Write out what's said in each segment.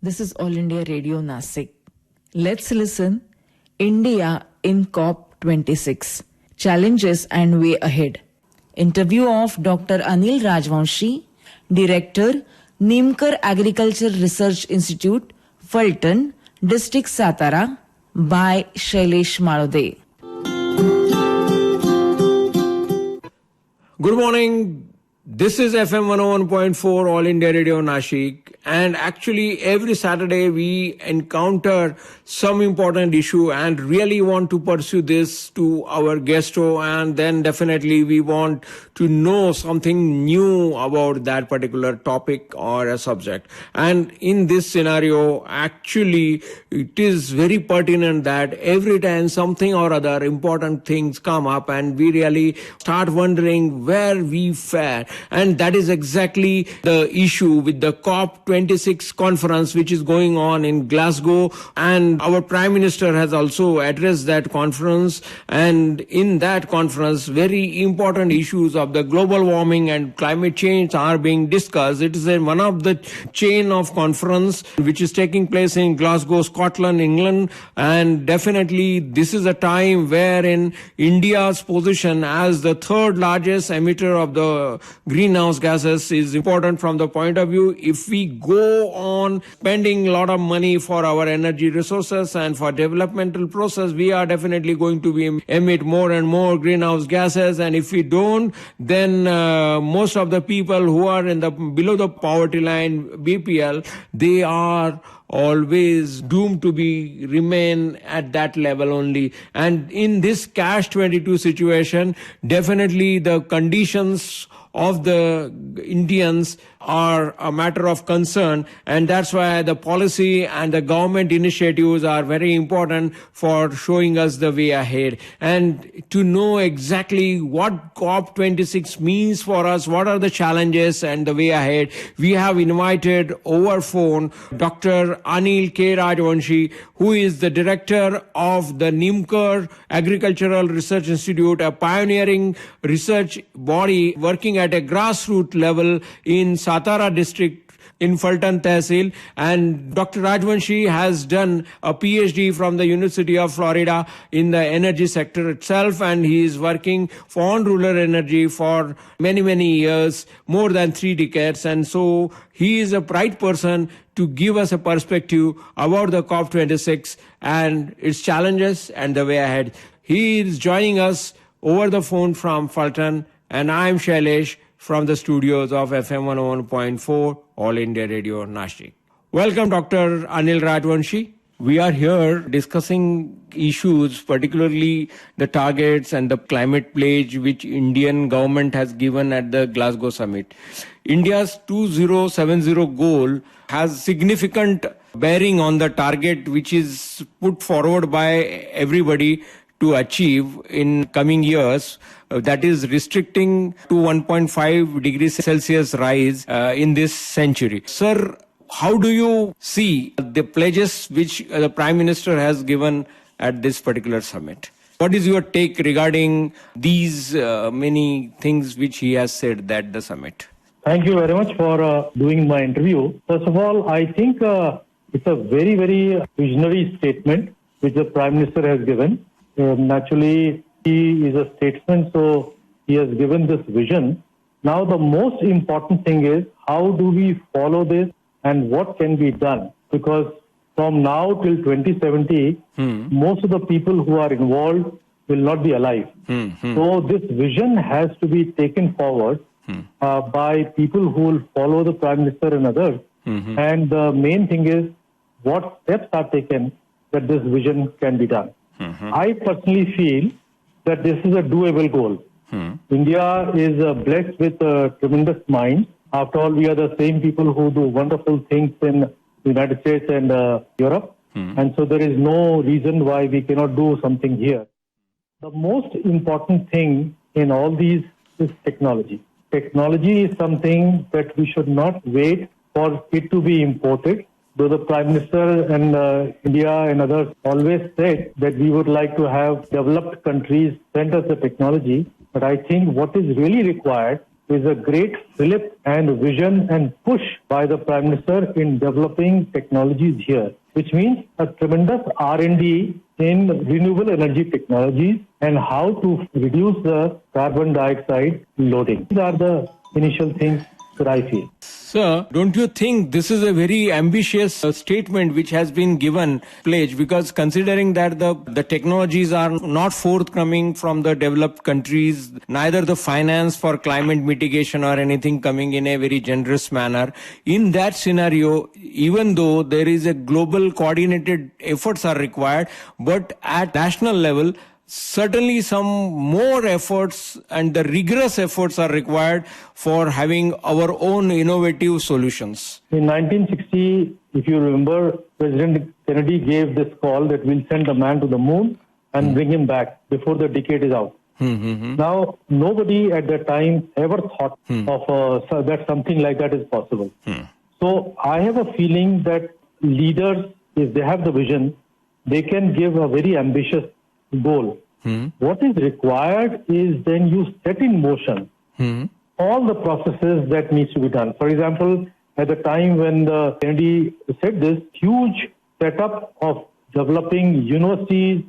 This is All India Radio Nasik. Let's listen India in COP26 Challenges and Way Ahead. Interview of Dr. Anil Rajvanshi, Director, Nimkar Agriculture Research Institute, Fulton, District Satara, by Shailesh Malode. Good morning. This is FM 101.4 All India Radio Nashik, and actually every Saturday we encounter some important issue and really want to pursue this to our guesto, and then definitely we want to know something new about that particular topic or a subject. And in this scenario, actually it is very pertinent that every time something or other important things come up and we really start wondering where we fare. And that is exactly the issue with the COP26 conference which is going on in Glasgow, and our Prime Minister has also addressed that conference, and in that conference very important issues of the global warming and climate change are being discussed. It is one of the chain of conference which is taking place in Glasgow, Scotland, England, and definitely this is a time wherein India's position as the third largest emitter of the greenhouse gases is important from the point of view. If we go on spending a lot of money for our energy resources and for developmental process, we are definitely going to emit more and more greenhouse gases. And if we don't, then most of the people who are in the below the poverty line, BPL, they are always doomed to remain at that level only. And in this catch-22 situation, definitely the conditions of the Indians are a matter of concern, and that's why the policy and the government initiatives are very important for showing us the way ahead. And to know exactly what COP26 means for us, what are the challenges and the way ahead, we have invited over phone Dr. Anil K. Rajvanshi, who is the director of the Nimkar Agricultural Research Institute, a pioneering research body working at a grassroots level in Satara district in Fulton Tehsil. And Dr. Rajvanshi has done a PhD from the University of Florida in the energy sector itself, and he is working on rural energy for many years, more than 3 decades. And so he is a right person to give us a perspective about the COP26 and its challenges and the way ahead. He is joining us over the phone from Fulton, and I am Shailesh from the studios of FM 101.4 All India Radio Nashik. Welcome, Dr. Anil Rajvanshi. We are here discussing issues, particularly the targets and the climate pledge which Indian government has given at the Glasgow summit. India's 2070 goal has significant bearing on the target which is put forward by everybody to achieve in coming years, that is restricting to 1.5 degrees Celsius rise in this century. Sir, how do you see the pledges which the Prime Minister has given at this particular summit? What is your take regarding these many things which he has said at the summit? Thank you very much for doing my interview. First of all, I think it's a very visionary statement which the Prime Minister has given. Naturally, he is a statesman, so he has given this vision. Now, the most important thing is how do we follow this and what can be done? Because from now till 2070, most of the people who are involved will not be alive. So this vision has to be taken forward by people who will follow the Prime Minister and others. And the main thing is what steps are taken that this vision can be done. I personally feel that this is a doable goal. India is blessed with a tremendous mind. After all, we are the same people who do wonderful things in the United States and Europe. And so there is no reason why we cannot do something here. The most important thing in all these is technology. Technology is something that we should not wait for it to be imported. Though the Prime Minister and India and others always said that we would like to have developed countries send us the technology, but I think what is really required is a great fillip and vision and push by the Prime Minister in developing technologies here, which means a tremendous R&D in renewable energy technologies and how to reduce the carbon dioxide loading. These are the initial things that I feel. Sir, don't you think this is a very ambitious statement which has been given, pledge, because considering that the technologies are not forthcoming from the developed countries, neither the finance for climate mitigation or anything coming in a very generous manner. In that scenario, even though there is a global coordinated efforts are required, but at national level, certainly some more efforts and the rigorous efforts are required for having our own innovative solutions. In 1960, if you remember, President Kennedy gave this call that we'll send a man to the moon and bring him back before the decade is out. Now, nobody at that time ever thought of that something like that is possible. So I have a feeling that leaders, if they have the vision, they can give a very ambitious goal. What is required is then you set in motion all the processes that needs to be done. For example, at the time when the Kennedy said this, huge setup of developing universities,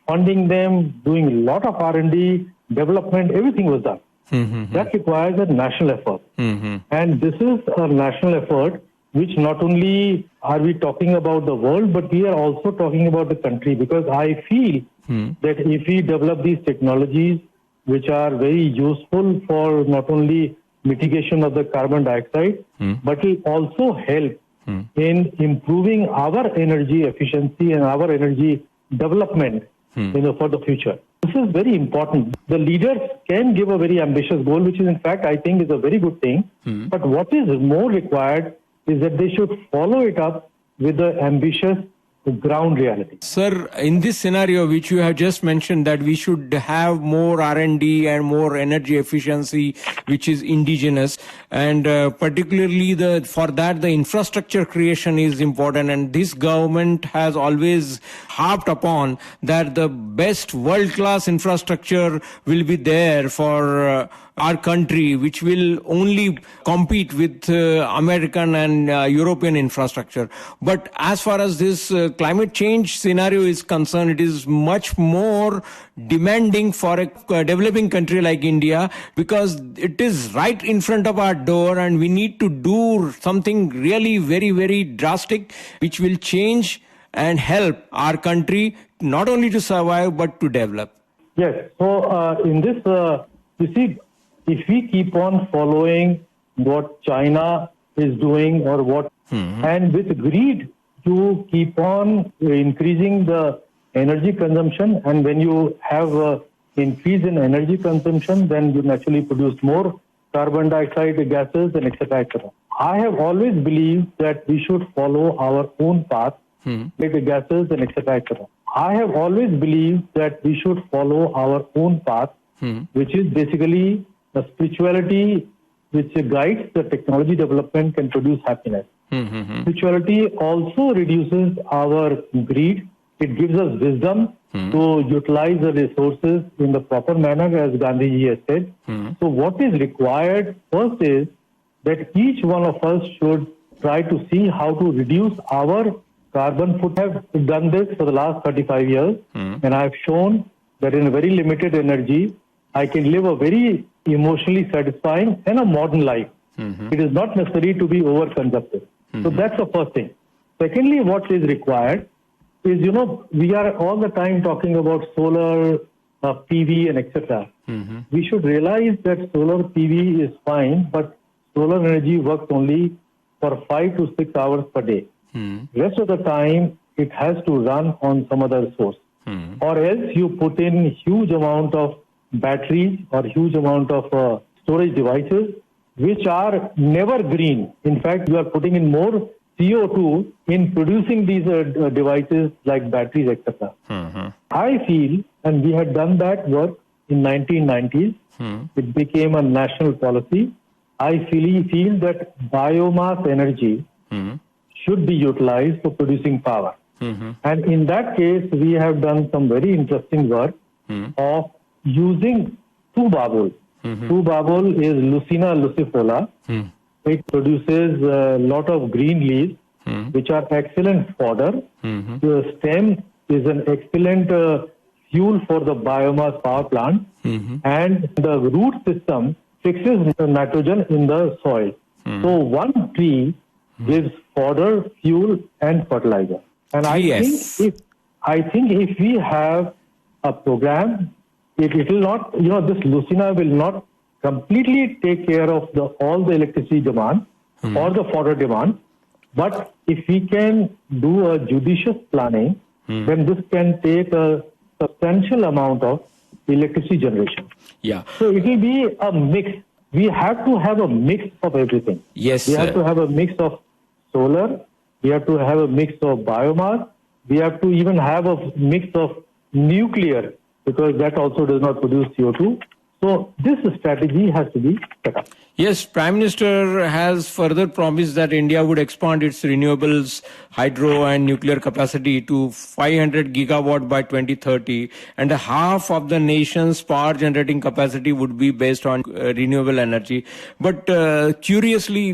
funding them, doing a lot of R&D, development, everything was done. That requires a national effort. And this is a national effort which not only are we talking about the world, but we are also talking about the country, because I feel that if we develop these technologies which are very useful for not only mitigation of the carbon dioxide, but will also help in improving our energy efficiency and our energy development for the future. This is very important. The leaders can give a very ambitious goal, which is in fact I think is a very good thing. But what is more required is that they should follow it up with the ambitious ground reality. Sir, in this scenario which you have just mentioned, that we should have more R&D and more energy efficiency which is indigenous, and particularly for that the infrastructure creation is important, and this government has always harped upon that the best world-class infrastructure will be there for our country, which will only compete with American and European infrastructure. But as far as this climate change scenario is concerned, it is much more demanding for a developing country like India, because it is right in front of our door and we need to do something really very, very drastic which will change and help our country not only to survive but to develop. Yes. So in this, you see, if we keep on following what China is doing or what, and with greed to keep on increasing the energy consumption, and when you have an increase in energy consumption, then you naturally produce more carbon dioxide gases and etc. etc. I have always believed that we should follow our own path with the gases and etc. etc. I have always believed that we should follow our own path, which is basically the spirituality which guides the technology development can produce happiness. Spirituality also reduces our greed. It gives us wisdom to utilize the resources in the proper manner, as Gandhiji has said. So what is required first is that each one of us should try to see how to reduce our carbon footprint. I have done this for the last 35 years, and I have shown that in a very limited energy, I can live a very emotionally satisfying and a modern life. It is not necessary to be overconsumptive. So that's the first thing. Secondly, what is required is, we are all the time talking about solar, PV and etc. We should realize that solar PV is fine, but solar energy works only for 5 to 6 hours per day. Rest of the time, it has to run on some other source. Or else you put in huge amount of batteries or huge amount of storage devices which are never green. In fact, you are putting in more CO2 in producing these devices like batteries, etc. I feel, and we had done that work in 1990s, it became a national policy. I feel that biomass energy should be utilized for producing power. And in that case, we have done some very interesting work of using two babul. 2-Babol is Lucina lucifolia. It produces a lot of green leaves, which are excellent fodder. The stem is an excellent fuel for the biomass power plant, and the root system fixes the nitrogen in the soil. So one tree gives fodder, fuel, and fertilizer. And Yes. I think if we have a program, it will not, this Lucina will not completely take care of all the electricity demand or the fodder demand. But if we can do a judicious planning, then this can take a substantial amount of electricity generation. Yeah. So it will be a mix. We have to have a mix of everything. Yes, We have sir. to have a mix of solar. We have to have a mix of biomass. We have to even have a mix of nuclear, because that also does not produce CO2. So this strategy has to be set up. Yes, Prime Minister has further promised that India would expand its renewables, hydro and nuclear capacity to 500 gigawatt by 2030, and half of the nation's power generating capacity would be based on renewable energy. But curiously,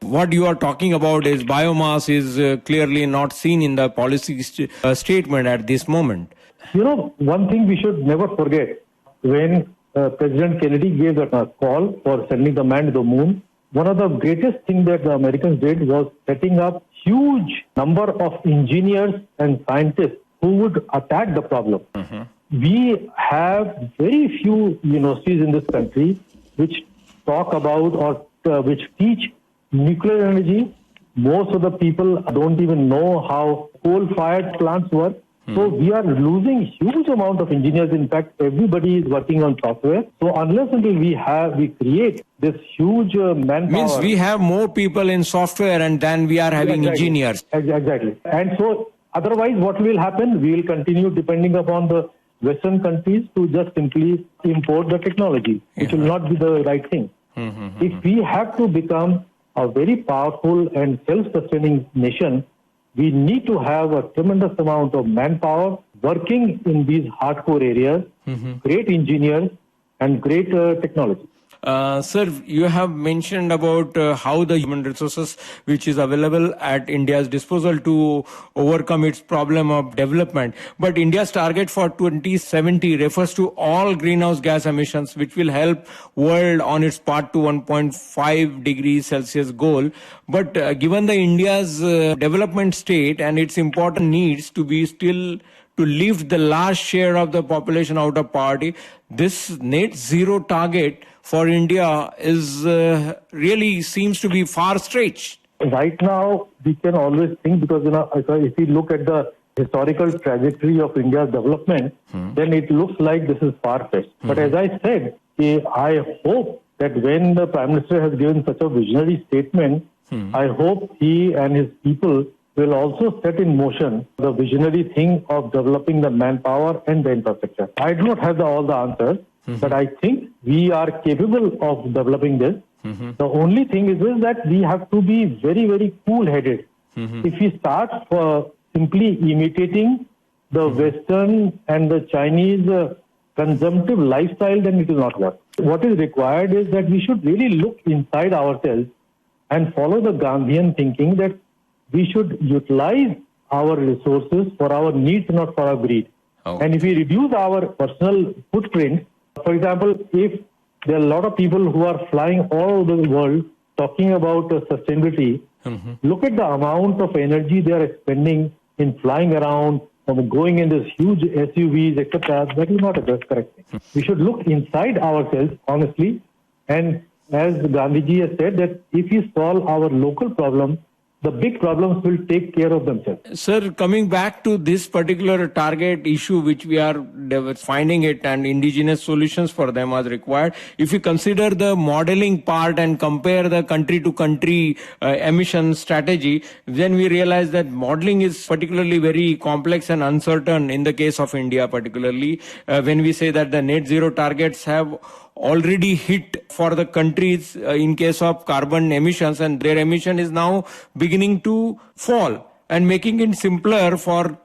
what you are talking about is biomass is clearly not seen in the policy statement at this moment. One thing we should never forget, when President Kennedy gave a call for sending the man to the moon, one of the greatest things that the Americans did was setting up huge number of engineers and scientists who would attack the problem. We have very few universities in this country which talk about or which teach nuclear energy. Most of the people don't even know how coal-fired plants work. So we are losing huge amount of engineers. In fact, everybody is working on software. So unless until we create this huge manpower. Means we have more people in software and then we are having engineers. Exactly. And so otherwise what will happen? We will continue depending upon the Western countries to just simply import the technology, which will not be the right thing. If we have to become a very powerful and self-sustaining nation, we need to have a tremendous amount of manpower working in these hardcore areas, great engineers and great technology. Sir, you have mentioned about how the human resources which is available at India's disposal to overcome its problem of development. But India's target for 2070 refers to all greenhouse gas emissions, which will help world on its path to 1.5 degrees Celsius goal. But given the India's development state and its important needs to be still to lift the large share of the population out of poverty, this net zero target for India is really seems to be far stretched. Right now, we can always think, because if we look at the historical trajectory of India's development, then it looks like this is far-fetched. But as I said, I hope that when the Prime Minister has given such a visionary statement, I hope he and his people will also set in motion the visionary thing of developing the manpower and the infrastructure. I do not have all the answers, but I think we are capable of developing this. The only thing is that we have to be very, very cool-headed. If we start simply imitating the Western and the Chinese consumptive lifestyle, then it will not work. What is required is that we should really look inside ourselves and follow the Gandhian thinking that we should utilize our resources for our needs, not for our greed. And if we reduce our personal footprint, for example, if there are a lot of people who are flying all over the world talking about sustainability, look at the amount of energy they are spending in flying around, going in this huge SUVs, etc. That is not a correct thing. We should look inside ourselves, honestly, and as Gandhiji has said, that if we solve our local problem, the big problems will take care of themselves. Sir, coming back to this particular target issue, which we are finding it and indigenous solutions for them are required. If you consider the modeling part and compare the country to country emission strategy, then we realize that modeling is particularly very complex and uncertain in the case of India, particularly when we say that the net zero targets have already hit for the countries in case of carbon emissions, and their emission is now beginning to fall and making it simpler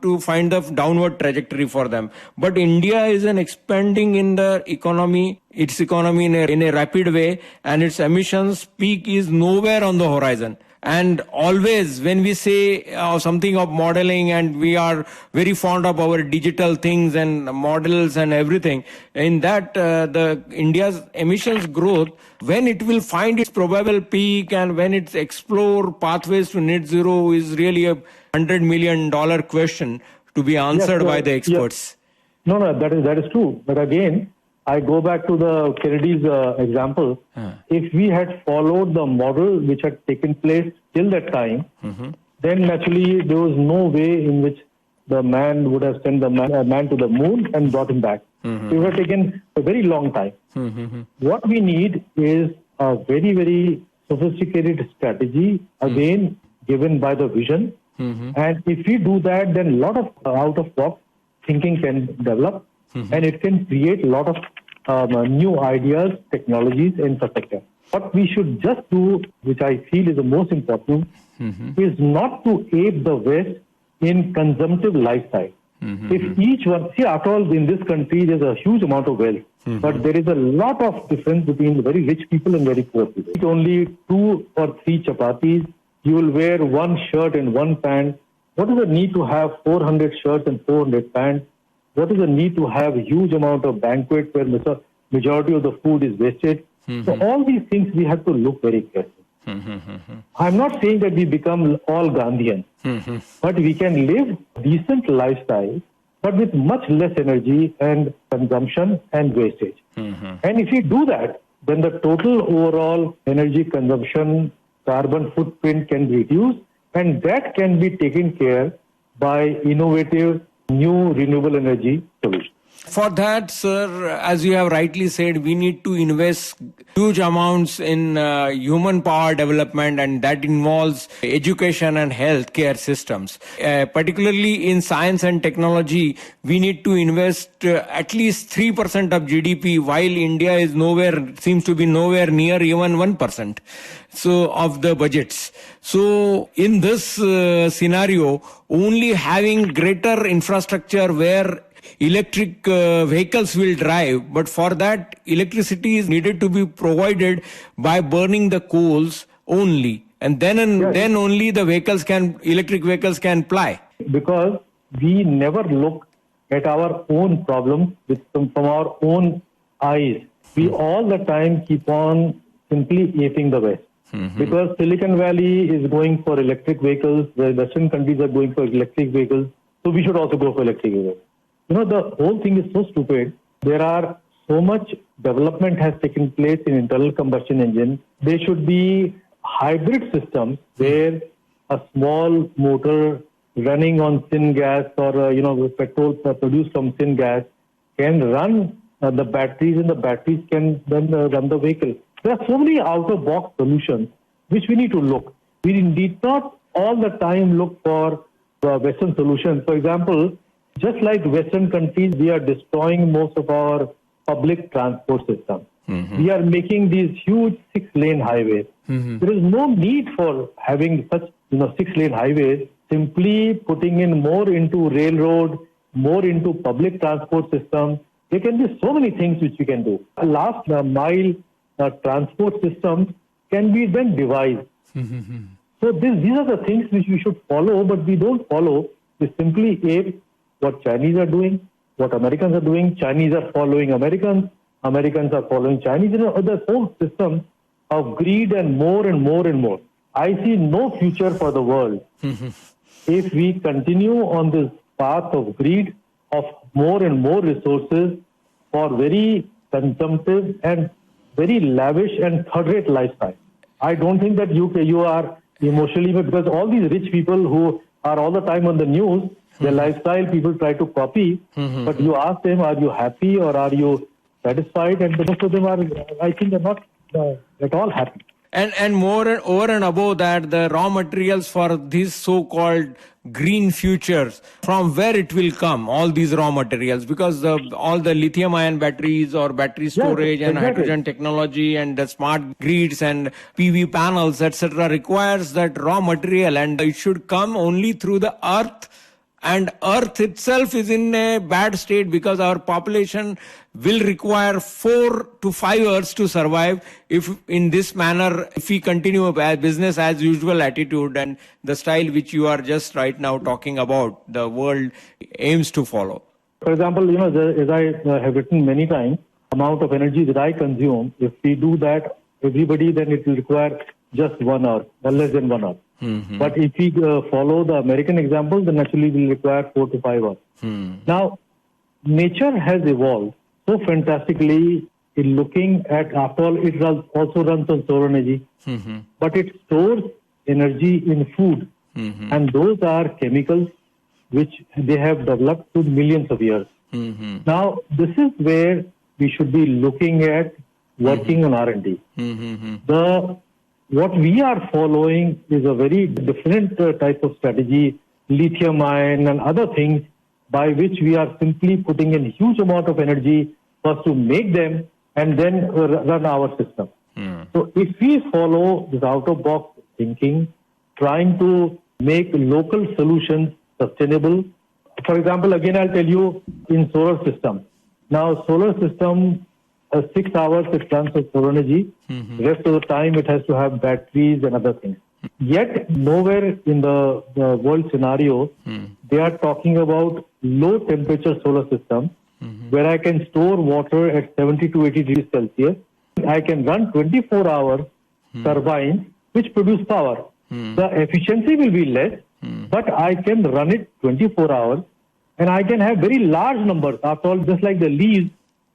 to find the downward trajectory for them. But India is an expanding in the economy its economy in a rapid way, and its emissions peak is nowhere on the horizon. And always when we say something of modeling, and we are very fond of our digital things and models and everything, in that the India's emissions growth, when it will find its probable peak and when it's explore pathways to net zero, is really $100 million question to be answered by the experts. No, that is true. But again, I go back to the Kennedy's example. If we had followed the model which had taken place till that time, then naturally there was no way in which the man would have sent the man to the moon and brought him back. It would have taken a very long time. What we need is a very, very sophisticated strategy, again given by the vision. And if we do that, then a lot of out-of-box thinking can develop, and it can create a lot of new ideas, technologies, infrastructure. What we should just do, which I feel is the most important, is not to ape the West in consumptive lifestyle. If each one, see, after all, in this country, there's a huge amount of wealth, but there is a lot of difference between very rich people and very poor people. It's only 2 or 3 chapatis. You will wear 1 shirt and 1 pant. What is the need to have 400 shirts and 400 pants? What is the need to have a huge amount of banquet where the majority of the food is wasted? So all these things we have to look very carefully. I'm not saying that we become all Gandhians, but we can live decent lifestyle, but with much less energy and consumption and wastage. And if we do that, then the total overall energy consumption, carbon footprint can be reduced, and that can be taken care by innovative new renewable energy solutions. For that, sir, as you have rightly said, we need to invest huge amounts in human power development, and that involves education and healthcare systems. Particularly in science and technology, we need to invest at least 3% of GDP, while India is seems to be nowhere near even 1%. So of the budgets. So in this scenario, only having greater infrastructure where electric vehicles will drive, but for that electricity is needed to be provided by burning the coals only, and then only the electric vehicles can ply. Because we never look at our own problems from our own eyes. We all the time keep on simply aping the West. Because Silicon Valley is going for electric vehicles, the Western countries are going for electric vehicles, so we should also go for electric vehicles. You know, the whole thing is so stupid. There are so much development has taken place in internal combustion engine. There should be hybrid systems where a small motor running on syngas or petrol produced from syngas can run the batteries, and the batteries can then run the vehicle. There are so many out-of-box solutions which we need to look. We need not all the time look for Western solutions. For example, just like Western countries, we are destroying most of our public transport system. We are making these huge 6-lane highways. There is no need for having such 6-lane highways. Simply putting in more into railroad, more into public transport system. There can be so many things which we can do. A last mile transport systems can be then devised. So these are the things which we should follow, but we don't follow. We simply ape what Chinese are doing, what Americans are doing. Chinese are following Americans. Americans are following Chinese. The whole system of greed and more and more and more. I see no future for the world if we continue on this path of greed, of more and more resources for very consumptive and very lavish and third-rate lifestyle. I don't think that you are emotionally, because all these rich people who are all the time on the news, their lifestyle people try to copy, but you ask them, are you happy or are you satisfied? And most of them are, I think, are not at all happy. And over and above that, the raw materials for these so-called green futures, from where it will come, all these raw materials, because all the lithium-ion batteries or battery storage and hydrogen technology and the smart grids and PV panels, etc., requires that raw material, and it should come only through the earth And Earth itself is in a bad state because our population will require 4 to 5 years to survive if in this manner, if we continue a business as usual attitude and the style which you are just right now talking about, the world aims to follow. For example, as I have written many times, amount of energy that I consume, if we do that, everybody, then it will require just 1 hour, or less than 1 hour. But if we follow the American example, then actually will require 4 to 5 hours. Now, nature has evolved so fantastically in looking at, after all, it also runs on solar energy, but it stores energy in food. And those are chemicals which they have developed through millions of years. Now, this is where we should be looking at working on R&D. What we are following is a very different type of strategy, lithium ion and other things, by which we are simply putting in huge amount of energy first to make them and then run our system. So if we follow this out-of-box thinking, trying to make local solutions sustainable. For example, again, I'll tell you in solar system. Now, solar system, 6 hours it runs on solar energy. Rest of the time it has to have batteries and other things. Yet nowhere in the world scenario, they are talking about low temperature solar system where I can store water at 70 to 80 degrees Celsius. I can run 24 hours turbines which produce power. The efficiency will be less, but I can run it 24 hours and I can have very large numbers. After all, just like the leaves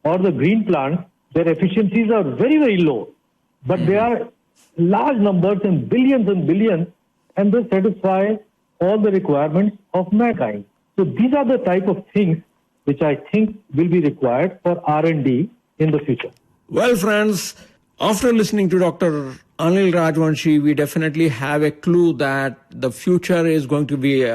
or the green plants, their efficiencies are very, very low. But they are large numbers in billions and billions, and they satisfy all the requirements of mankind. So these are the type of things which I think will be required for R&D in the future. Well, friends, after listening to Dr. Anil Rajvanshi, we definitely have a clue that the future is going to be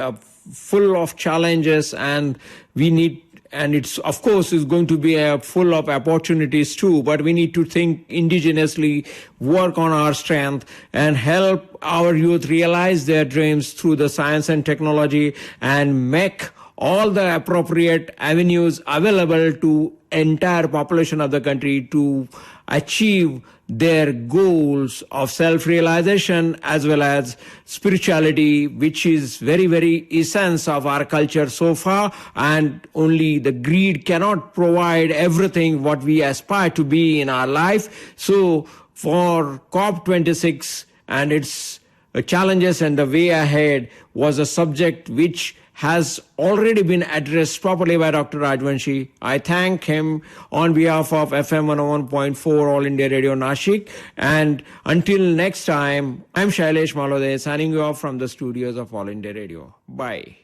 full of challenges, and it's of course is going to be full of opportunities too, but we need to think indigenously, work on our strength and help our youth realize their dreams through the science and technology and make all the appropriate avenues available to entire population of the country to achieve their goals of self-realization as well as spirituality, which is very, very essence of our culture so far, and only the greed cannot provide everything what we aspire to be in our life. So for COP26 and its challenges and the way ahead was a subject which has already been addressed properly by Dr. Rajvanshi. I thank him on behalf of FM 101.4 All India Radio Nashik. And until next time, I'm Shailesh Malode signing you off from the studios of All India Radio. Bye.